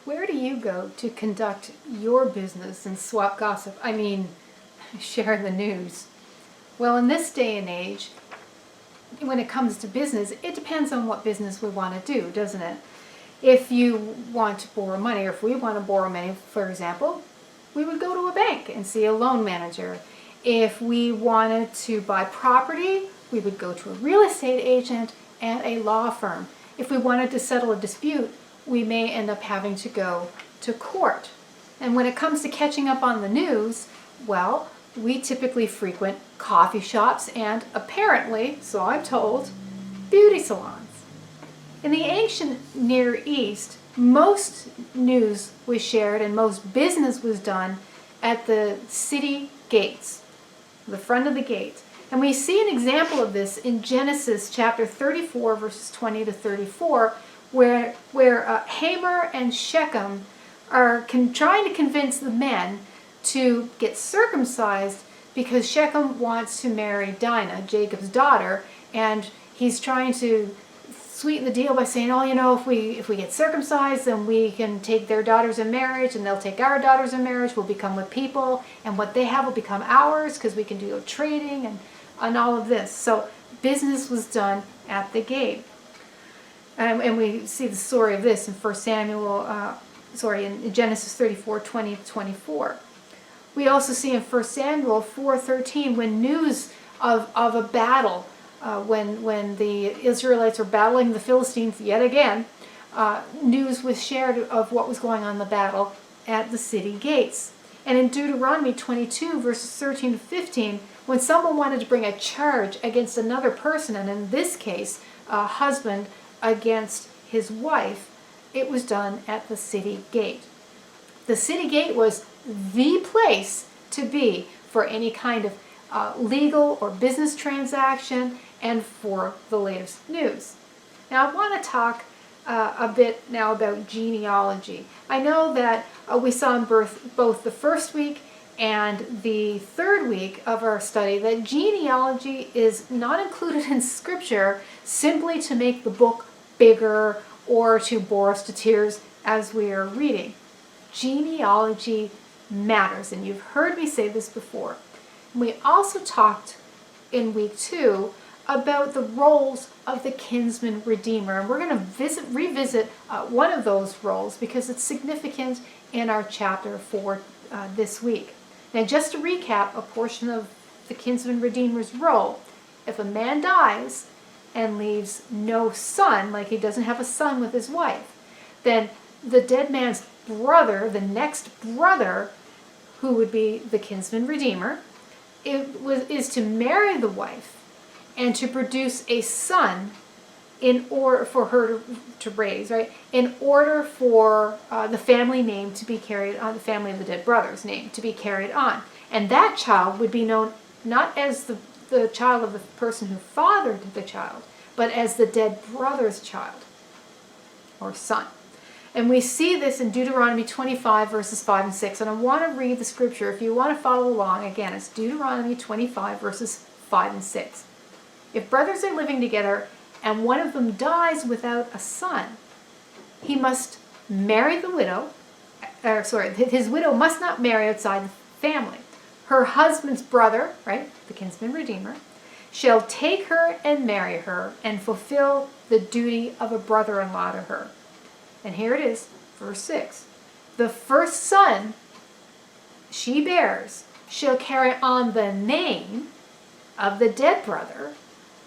Where do you go to conduct your business and swap gossip? I mean, share the news. Well, in this day and age, when it comes to business, it depends on what business we want to do, doesn't it? If you want to borrow money, or if we want to borrow money, for example, we would go to a bank and see a loan manager. If we wanted to buy property, we would go to a real estate agent and a law firm. If we wanted to settle a dispute, we may end up having to go to court. And when it comes to catching up on the news, well, we typically frequent coffee shops and, apparently, so I'm told, beauty salons. In the ancient Near East, most news was shared and most business was done at the city gates, the front of the gate. And we see an example of this in Genesis chapter 34, verses 20 to 34, where Hamor and Shechem are trying to convince the men to get circumcised because Shechem wants to marry Dinah, Jacob's daughter, and he's trying to sweeten the deal by saying, oh, you know, if we get circumcised, then we can take their daughters in marriage, and they'll take our daughters in marriage, we'll become with people, and what they have will become ours because we can do trading and all of this. So business was done at the gate. And we see the story of this in 1 Samuel, in Genesis 34, 20 to 24. We also see in 1 Samuel 4:13 when news of a battle, when the Israelites were battling the Philistines yet again, news was shared of what was going on in the battle at the city gates. And in Deuteronomy 22, verses 13 to 15, when someone wanted to bring a charge against another person, and in this case, a husband against his wife, it was done at the city gate. The city gate was the place to be for any kind of legal or business transaction and for the latest news. Now I want to talk a bit now about genealogy. I know that we saw in both the first week and the third week of our study that genealogy is not included in Scripture simply to make the book bigger or to bore us to tears as we are reading. Genealogy matters, and you've heard me say this before. We also talked in week 2 about the roles of the kinsman redeemer, and we're going to revisit one of those roles because it's significant in our chapter for this week. Now, just to recap a portion of the kinsman redeemer's role: if a man dies and leaves no son, like he doesn't have a son with his wife, then the dead man's brother, the next brother, who would be the kinsman redeemer, is to marry the wife and to produce a son in order for her to raise, right? In order for the family name to be carried on, the family of the dead brother's name to be carried on. And that child would be known not as the child of the person who fathered the child, but as the dead brother's child or son. And we see this in Deuteronomy 25, verses 5 and 6. And I want to read the scripture. If you want to follow along, again, it's Deuteronomy 25, verses 5 and 6. If brothers are living together and one of them dies without a son, he must marry the widow. His widow must not marry outside the family. Her husband's brother, right, the kinsman redeemer, shall take her and marry her and fulfill the duty of a brother-in-law to her. And here it is, verse 6. The first son she bears shall carry on the name of the dead brother,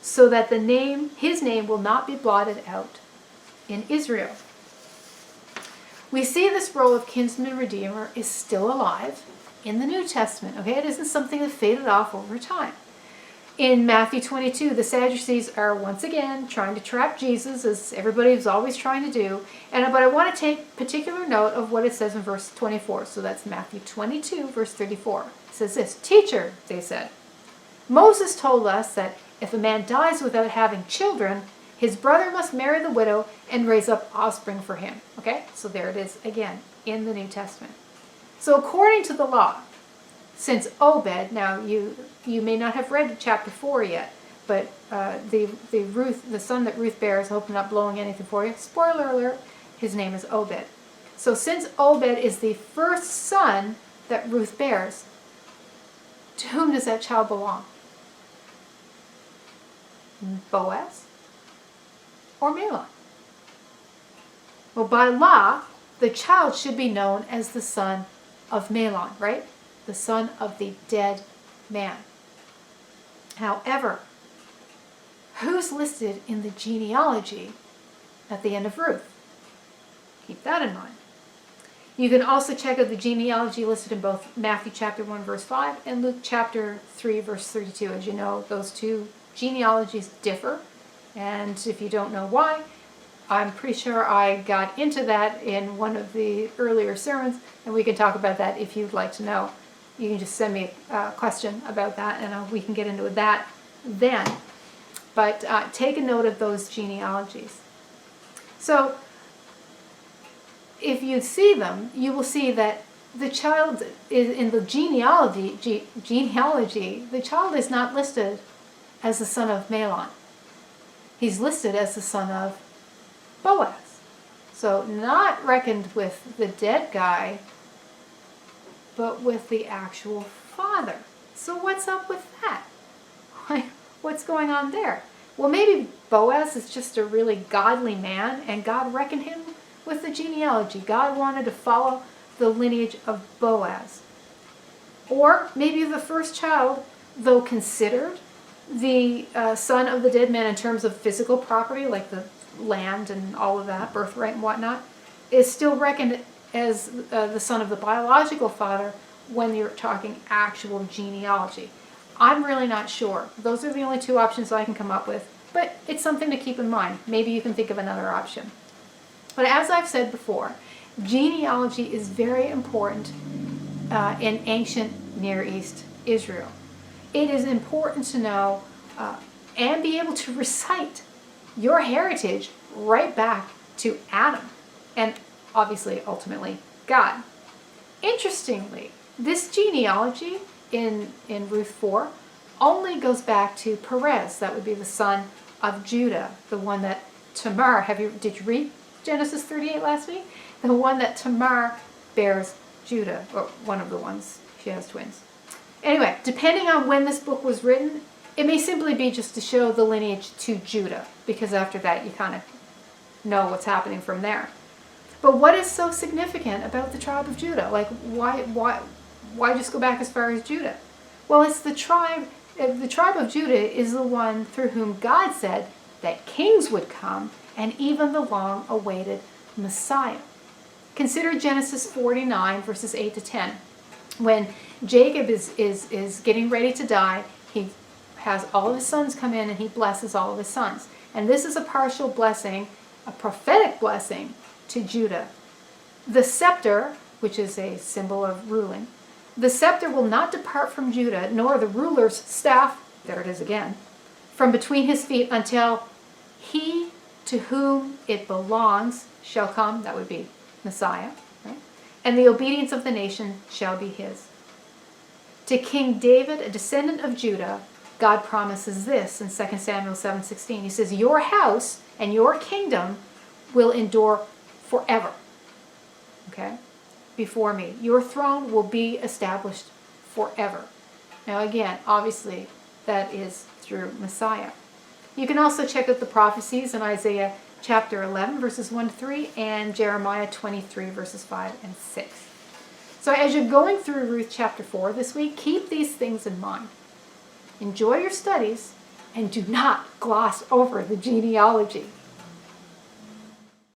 so that his name will not be blotted out in Israel. We see this role of kinsman redeemer is still alive in the New Testament. Okay, it isn't something that faded off over time. In Matthew 22, the Sadducees are once again trying to trap Jesus, as everybody is always trying to do. But I want to take particular note of what it says in verse 24. So that's Matthew 22, verse 34. It says this: "Teacher," they said, "Moses told us that if a man dies without having children, his brother must marry the widow and raise up offspring for him." Okay, so there it is again in the New Testament. So according to the law, since Obed, now you may not have read chapter 4 yet, but the son that Ruth bears, I hope I'm not blowing anything for you, spoiler alert, his name is Obed. So since Obed is the first son that Ruth bears, to whom does that child belong? Boaz or Mahlon? Well, by law, the child should be known as the son of Mahlon, right? The son of the dead man. However, who's listed in the genealogy at the end of Ruth? Keep that in mind. You can also check out the genealogy listed in both Matthew chapter 1 verse 5 and Luke chapter 3 verse 32. As you know, those two genealogies differ, and if you don't know why, I'm pretty sure I got into that in one of the earlier sermons, and we can talk about that if you'd like to know. You can just send me a question about that, and we can get into that then. But take a note of those genealogies. So if you see them, you will see that the child is in the genealogy, the child is not listed as the son of Mahlon. He's listed as the son of Boaz. So not reckoned with the dead guy, but with the actual father. So what's up with that? What's going on there? Well, maybe Boaz is just a really godly man, and God reckoned him with the genealogy. God wanted to follow the lineage of Boaz. Or maybe the first child, though considered the son of the dead man in terms of physical property, like the land and all of that, birthright and whatnot, is still reckoned as the son of the biological father when you're talking actual genealogy. I'm really not sure. Those are the only two options I can come up with, but it's something to keep in mind. Maybe you can think of another option. But as I've said before, genealogy is very important in ancient Near East Israel. It is important to know and be able to recite your heritage right back to Adam and obviously ultimately God. Interestingly, this genealogy in Ruth 4 only goes back to Perez. That would be the son of Judah, the one that Tamar, did you read Genesis 38 last week? The one that Tamar bears Judah, or one of the ones. She has twins. Anyway, depending on when this book was written, it may simply be just to show the lineage to Judah, because after that you kind of know what's happening from there. But what is so significant about the tribe of Judah? Like, why just go back as far as Judah? Well, it's the tribe of Judah is the one through whom God said that kings would come, and even the long-awaited Messiah. Consider Genesis 49, verses 8 to 10. When Jacob is getting ready to die, he has all of his sons come in and he blesses all of his sons. And this is a partial blessing, a prophetic blessing to Judah. The scepter, which is a symbol of ruling, the scepter will not depart from Judah, nor the ruler's staff, there it is again, from between his feet until he to whom it belongs shall come, that would be Messiah, right? And the obedience of the nation shall be his. To King David, a descendant of Judah, God promises this in 2 Samuel 7:16. He says, your house and your kingdom will endure forever, okay, before me. Your throne will be established forever. Now again, obviously, that is through Messiah. You can also check out the prophecies in Isaiah chapter 11, verses 1 to 3, and Jeremiah 23, verses 5 and 6. So as you're going through Ruth chapter 4 this week, keep these things in mind. Enjoy your studies, and do not gloss over the genealogy.